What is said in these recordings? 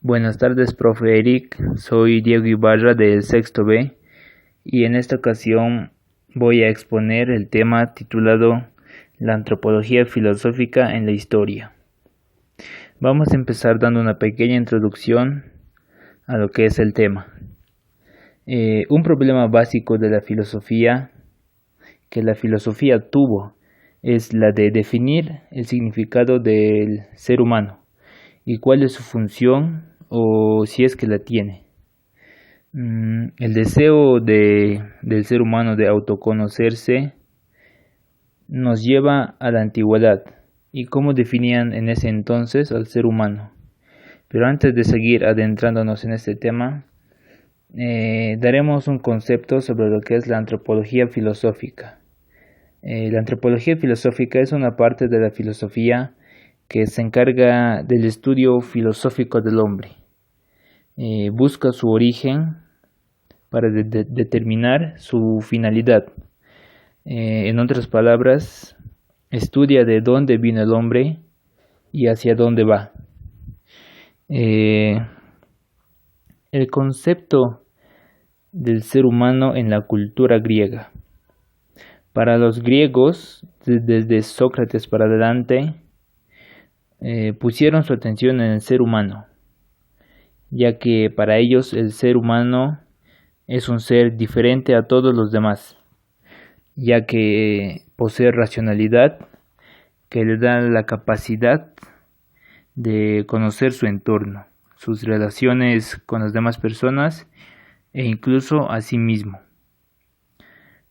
Buenas tardes, profe Eric. Soy Diego Ibarra del sexto B y en esta ocasión voy a exponer el tema titulado La antropología filosófica en la historia. Vamos a empezar dando una pequeña introducción a lo que es el tema. Un problema básico de la filosofía que la filosofía tuvo es la de definir el significado del ser humano y cuál es su función o si es que la tiene. El deseo del ser humano de autoconocerse nos lleva a la antigüedad y cómo definían en ese entonces al ser humano. Pero antes de seguir adentrándonos en este tema, daremos un concepto sobre lo que es la antropología filosófica. La antropología filosófica es una parte de la filosofía que se encarga del estudio filosófico del hombre. Busca su origen para determinar su finalidad. En otras palabras, estudia de dónde vino el hombre y hacia dónde va. El concepto del ser humano en la cultura griega. Para los griegos, desde Sócrates para adelante, pusieron su atención en el ser humano, ya que para ellos el ser humano es un ser diferente a todos los demás, ya que posee racionalidad que le da la capacidad de conocer su entorno, sus relaciones con las demás personas e incluso a sí mismo.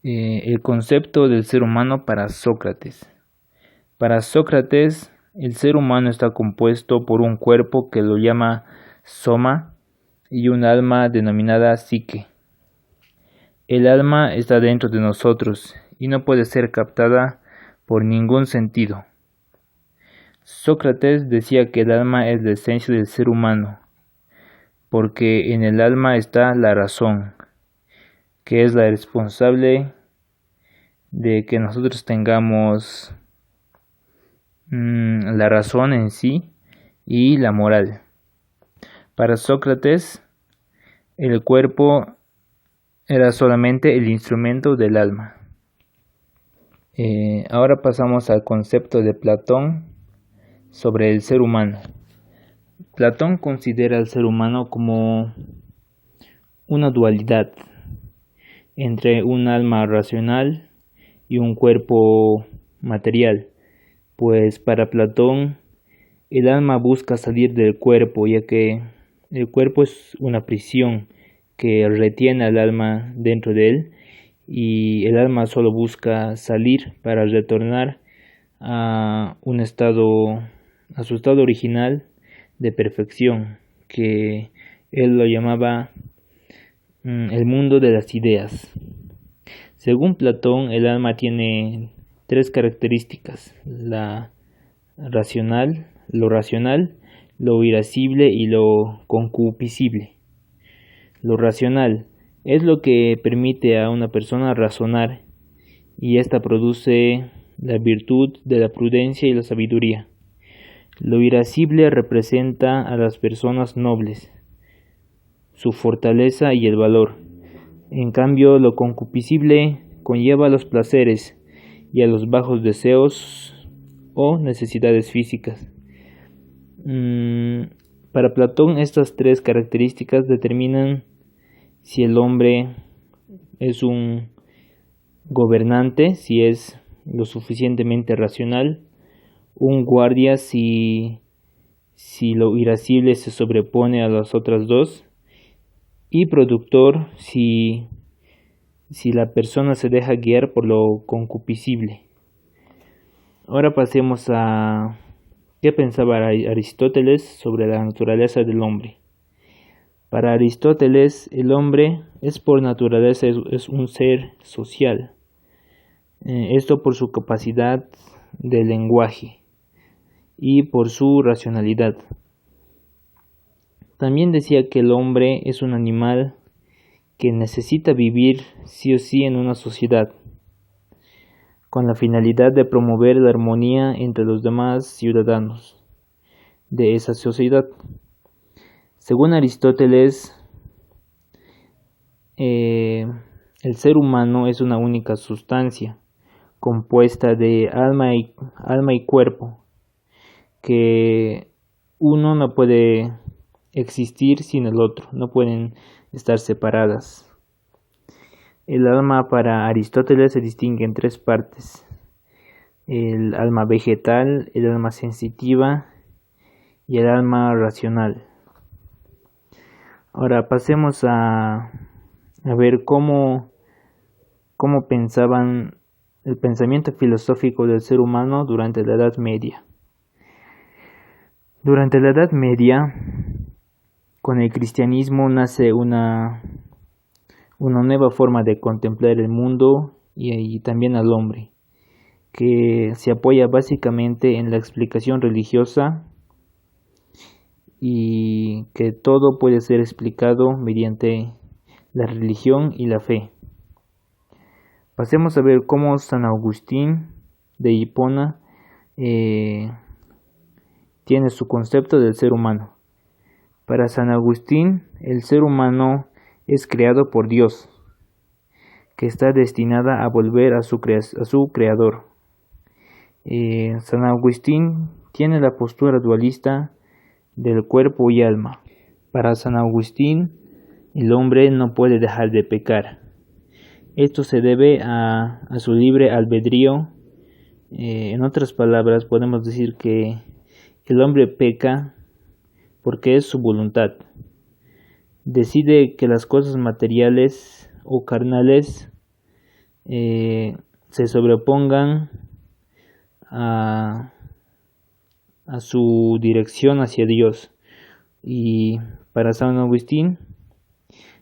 El concepto del ser humano para Sócrates. Para Sócrates, el ser humano está compuesto por un cuerpo que lo llama soma y un alma denominada psique. El alma está dentro de nosotros y no puede ser captada por ningún sentido. Sócrates decía que el alma es la esencia del ser humano, porque en el alma está la razón, que es la responsable de que nosotros tengamos la razón en sí y la moral. Para Sócrates, el cuerpo era solamente el instrumento del alma. Ahora pasamos al concepto de Platón sobre el ser humano. Platón considera al ser humano como una dualidad entre un alma racional y un cuerpo material, pues para Platón el alma busca salir del cuerpo, ya que el cuerpo es una prisión que retiene al alma dentro de él y el alma solo busca salir para retornar a su estado original de perfección, que él lo llamaba el mundo de las ideas. Según Platón, el alma tiene tres características: lo racional, lo irascible y lo concupiscible. Lo racional es lo que permite a una persona razonar y esta produce la virtud de la prudencia y la sabiduría. Lo irascible representa a las personas nobles, su fortaleza y el valor. En cambio, lo concupiscible conlleva a los placeres y a los bajos deseos o necesidades físicas. Para Platón, estas tres características determinan si el hombre es un gobernante, si es lo suficientemente racional, un guardia si lo irascible se sobrepone a las otras dos, y productor si la persona se deja guiar por lo concupiscible. Ahora pasemos a qué pensaba Aristóteles sobre la naturaleza del hombre. Para Aristóteles, el hombre es por naturaleza es un ser social. Esto por su capacidad de lenguaje y por su racionalidad. También decía que el hombre es un animal que necesita vivir sí o sí en una sociedad, con la finalidad de promover la armonía entre los demás ciudadanos de esa sociedad. Según Aristóteles, el ser humano es una única sustancia compuesta de alma y cuerpo, que uno no puede existir sin el otro, no pueden estar separadas. El alma para Aristóteles se distingue en tres partes: el alma vegetal, el alma sensitiva y el alma racional. Ahora pasemos a ver cómo pensaban el pensamiento filosófico del ser humano durante la Edad Media. Durante la Edad Media, con el cristianismo nace una nueva forma de contemplar el mundo y también al hombre, que se apoya básicamente en la explicación religiosa y que todo puede ser explicado mediante la religión y la fe. Pasemos a ver cómo San Agustín de Hipona tiene su concepto del ser humano. Para San Agustín, el ser humano es creado por Dios, que está destinada a volver a su creador. San Agustín tiene la postura dualista del cuerpo y alma. Para San Agustín, el hombre no puede dejar de pecar. Esto se debe a su libre albedrío. En otras palabras, podemos decir que el hombre peca porque es su voluntad. Decide que las cosas materiales o carnales se sobrepongan a su dirección hacia Dios. Y para San Agustín,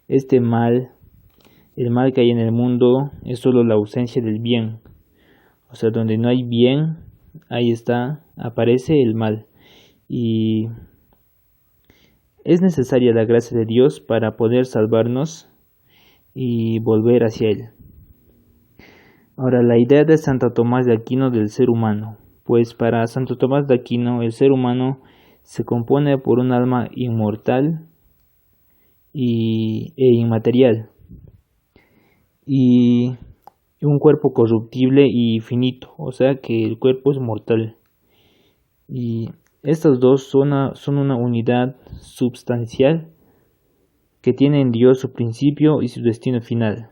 el mal que hay en el mundo es solo la ausencia del bien. O sea, donde no hay bien, ahí aparece el mal. Y es necesaria la gracia de Dios para poder salvarnos y volver hacia Él. Ahora, la idea de Santo Tomás de Aquino del ser humano. Pues para Santo Tomás de Aquino, el ser humano se compone por un alma inmortal e inmaterial, y un cuerpo corruptible y finito, o sea que el cuerpo es mortal. Y estas dos son una unidad substancial que tiene en Dios su principio y su destino final,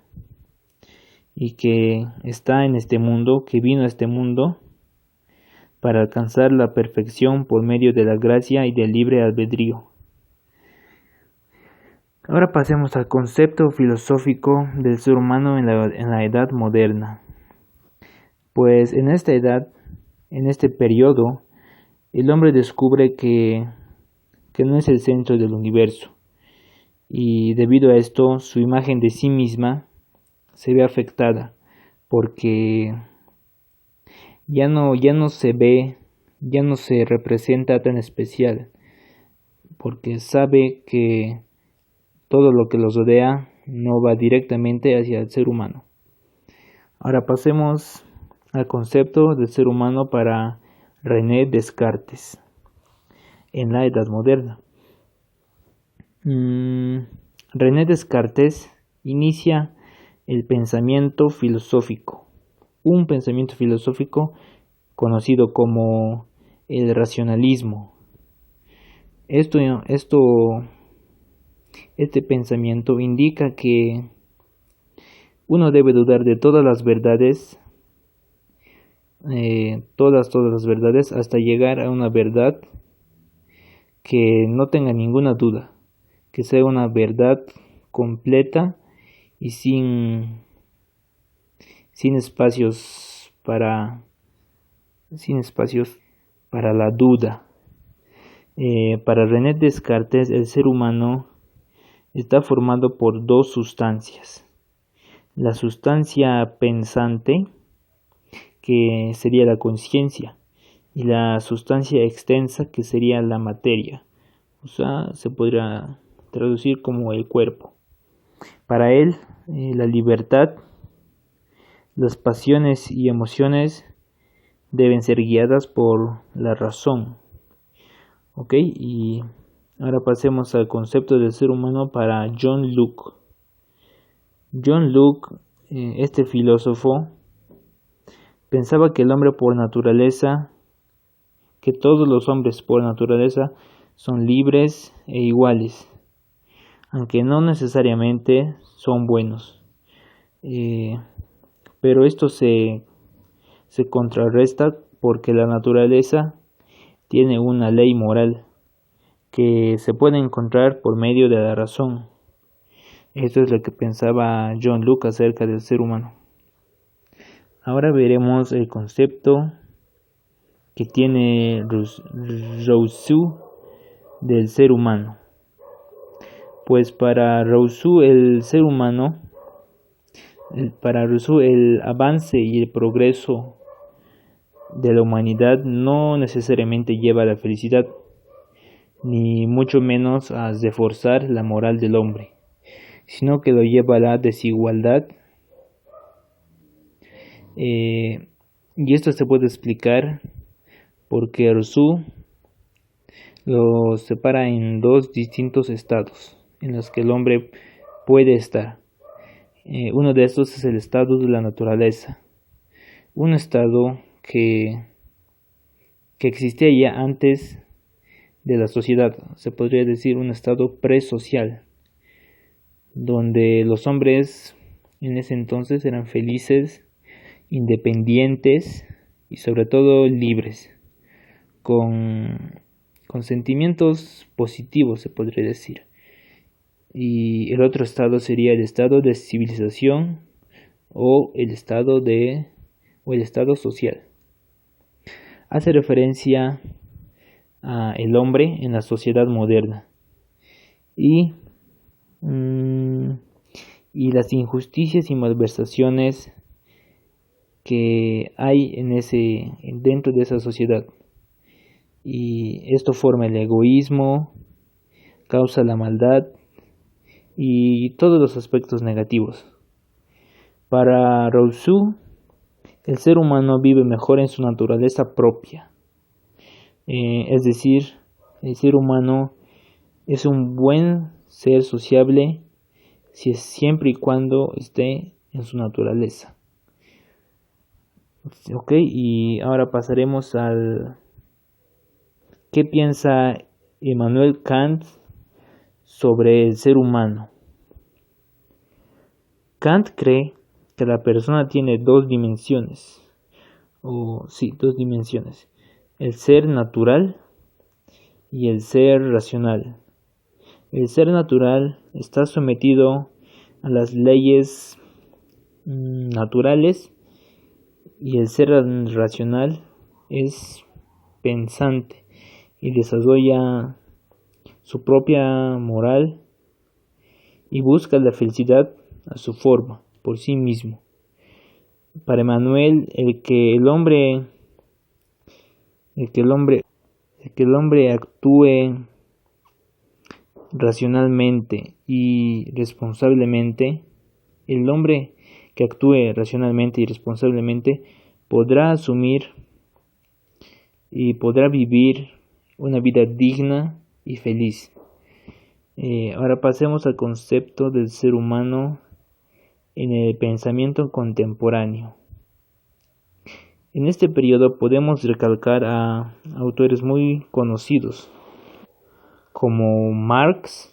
y que está en este mundo, que vino a este mundo para alcanzar la perfección por medio de la gracia y del libre albedrío. Ahora pasemos al concepto filosófico del ser humano en la edad moderna. Pues en esta edad, en este periodo, el hombre descubre que no es el centro del universo, y debido a esto su imagen de sí misma se ve afectada, porque ya no se ve, ya no se representa tan especial, porque sabe que todo lo que los rodea no va directamente hacia el ser humano. Ahora pasemos al concepto del ser humano para René Descartes en la Edad Moderna. René Descartes inicia el pensamiento filosófico, un pensamiento filosófico conocido como el racionalismo. Este pensamiento indica que uno debe dudar de todas las verdades, todas las verdades, hasta llegar a una verdad que no tenga ninguna duda, que sea una verdad completa y sin espacios para la duda. Para René Descartes, el ser humano está formado por dos sustancias: la sustancia pensante, que sería la conciencia, y la sustancia extensa, que sería la materia, o sea, se podría traducir como el cuerpo. Para él, la libertad, las pasiones y emociones deben ser guiadas por la razón. ¿Ok? Y Ahora pasemos al concepto del ser humano para John Locke. John Locke, este filósofo, pensaba que el hombre por naturaleza, que todos los hombres por naturaleza son libres e iguales, aunque no necesariamente son buenos. Pero esto se contrarresta porque la naturaleza tiene una ley moral que se puede encontrar por medio de la razón. Esto es lo que pensaba John Locke acerca del ser humano. Ahora veremos el concepto que tiene Rousseau del ser humano. Pues para Rousseau el avance y el progreso de la humanidad no necesariamente lleva a la felicidad, ni mucho menos a reforzar la moral del hombre, sino que lo lleva a la desigualdad. Y esto se puede explicar porque Rousseau lo separa en dos distintos estados en los que el hombre puede estar. Uno de estos es el estado de la naturaleza, un estado que existía ya antes de la sociedad, se podría decir un estado presocial, donde los hombres en ese entonces eran felices, independientes y sobre todo libres, con sentimientos positivos, se podría decir. Y el otro estado sería el estado de civilización o el estado social. Hace referencia a el hombre en la sociedad moderna y las injusticias y malversaciones que hay dentro de esa sociedad. Y esto forma el egoísmo, causa la maldad y todos los aspectos negativos. Para Rousseau, el ser humano vive mejor en su naturaleza propia. Es decir, el ser humano es un buen ser sociable siempre y cuando esté en su naturaleza. Ok, y ahora pasaremos al ¿qué piensa Immanuel Kant sobre el ser humano? Kant cree que la persona tiene dos dimensiones. El ser natural y el ser racional. El ser natural está sometido a las leyes naturales y el ser racional es pensante y desarrolla su propia moral y busca la felicidad a su forma, por sí mismo. Para Emmanuel, el que el hombre actúe racionalmente y responsablemente, el hombre que actúe racionalmente y responsablemente podrá asumir y podrá vivir una vida digna y feliz. Ahora pasemos al concepto del ser humano en el pensamiento contemporáneo. En este periodo podemos recalcar a autores muy conocidos como Marx,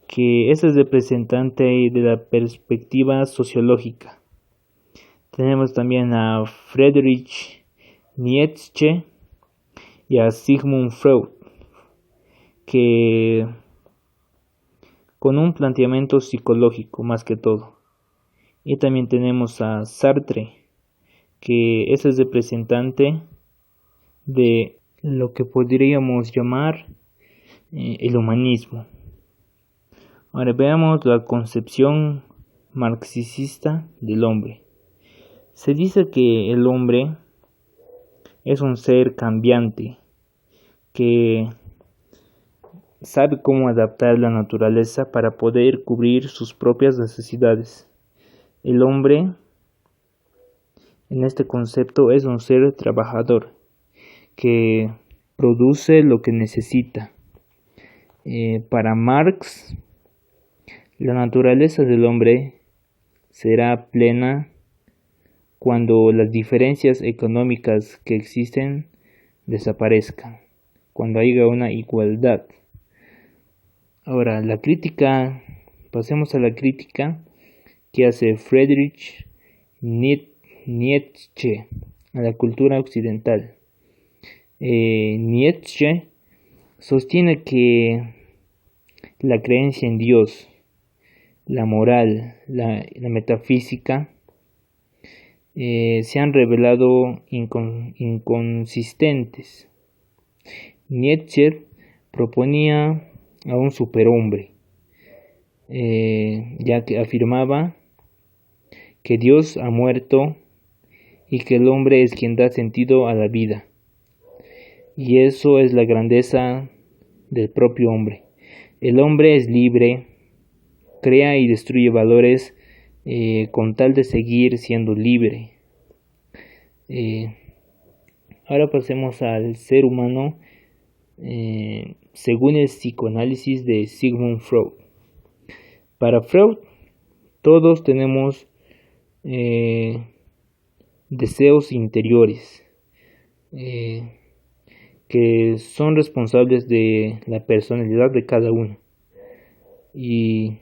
que es el representante de la perspectiva sociológica. Tenemos también a Friedrich Nietzsche y a Sigmund Freud, que con un planteamiento psicológico más que todo. Y también tenemos a Sartre, que es el representante de lo que podríamos llamar el humanismo. Ahora veamos la concepción marxista del hombre. Se dice que el hombre es un ser cambiante que sabe cómo adaptar la naturaleza para poder cubrir sus propias necesidades. El hombre, en este concepto, es un ser trabajador que produce lo que necesita Para Marx, la naturaleza del hombre será plena cuando las diferencias económicas que existen desaparezcan, cuando haya una igualdad. Ahora, pasemos a la crítica que hace Friedrich Nietzsche a la cultura occidental. Nietzsche sostiene que la creencia en Dios, la moral, la metafísica, se han revelado inconsistentes. Nietzsche proponía a un superhombre, ya que afirmaba que Dios ha muerto y que el hombre es quien da sentido a la vida. Y eso es la grandeza del propio hombre. El hombre es libre, crea y destruye valores con tal de seguir siendo libre. Ahora pasemos al ser humano según el psicoanálisis de Sigmund Freud. Para Freud, todos tenemos deseos interiores que son responsables de la personalidad de cada uno. Y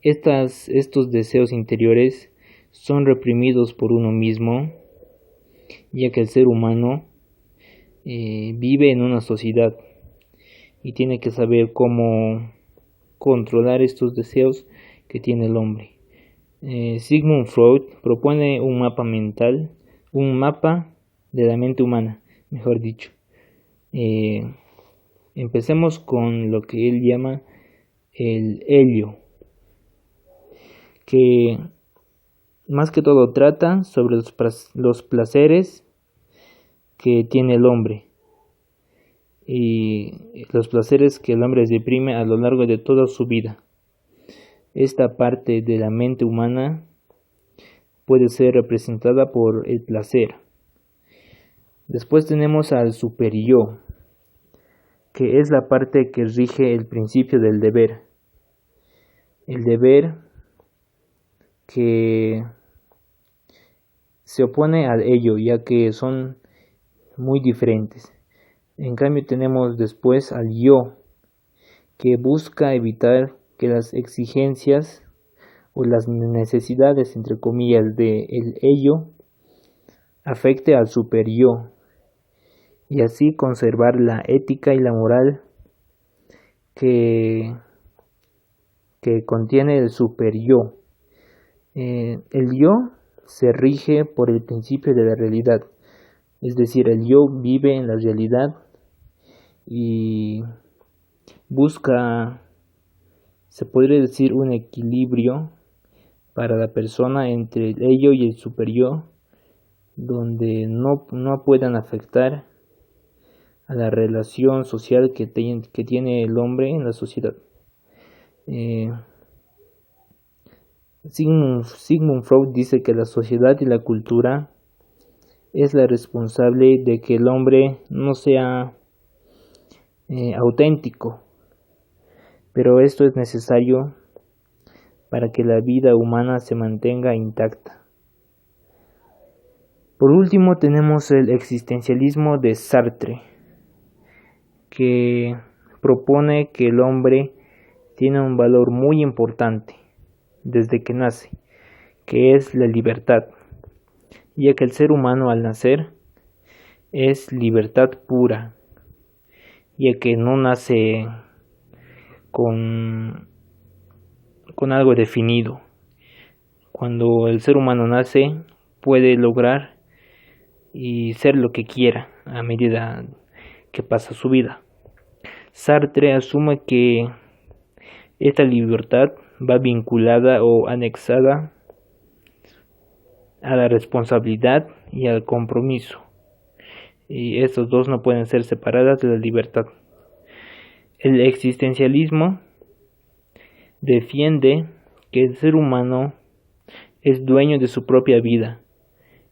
estos deseos interiores son reprimidos por uno mismo, ya que el ser humano vive en una sociedad y tiene que saber cómo controlar estos deseos que tiene el hombre. Sigmund Freud propone un mapa mental, un mapa de la mente humana, mejor dicho. Empecemos con lo que él llama el ello, que más que todo trata sobre los placeres que tiene el hombre y los placeres que el hombre reprime a lo largo de toda su vida. Esta parte de la mente humana puede ser representada por el placer. Después tenemos al superyo, que es la parte que rige el principio del deber. El deber que se opone al ello, ya que son muy diferentes. En cambio tenemos después al yo, que busca evitar que las exigencias o las necesidades, entre comillas, de el ello afecte al superyo, y así conservar la ética y la moral que contiene el superyo. El yo se rige por el principio de la realidad, es decir, el yo vive en la realidad y busca, se podría decir, un equilibrio para la persona entre el ello y el superyo, donde no puedan afectar a la relación social que tiene el hombre en la sociedad. Sigmund Freud dice que la sociedad y la cultura es la responsable de que el hombre no sea auténtico, pero esto es necesario para que la vida humana se mantenga intacta. Por último tenemos el existencialismo de Sartre, que propone que el hombre tiene un valor muy importante desde que nace, que es la libertad, ya que el ser humano al nacer es libertad pura, ya que no nace con algo definido. Cuando el ser humano nace, puede lograr y ser lo que quiera a medida que pasa su vida. Sartre asume que esta libertad va vinculada o anexada a la responsabilidad y al compromiso, y estos dos no pueden ser separadas de la libertad. El existencialismo defiende que el ser humano es dueño de su propia vida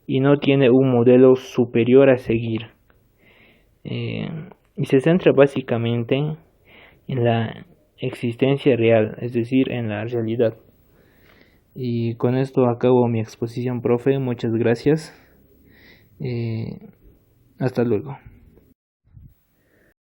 y no tiene un modelo superior a seguir. y se centra básicamente en la existencia real, es decir, en la realidad. Y con esto acabo mi exposición, profe. Muchas gracias. Hasta luego.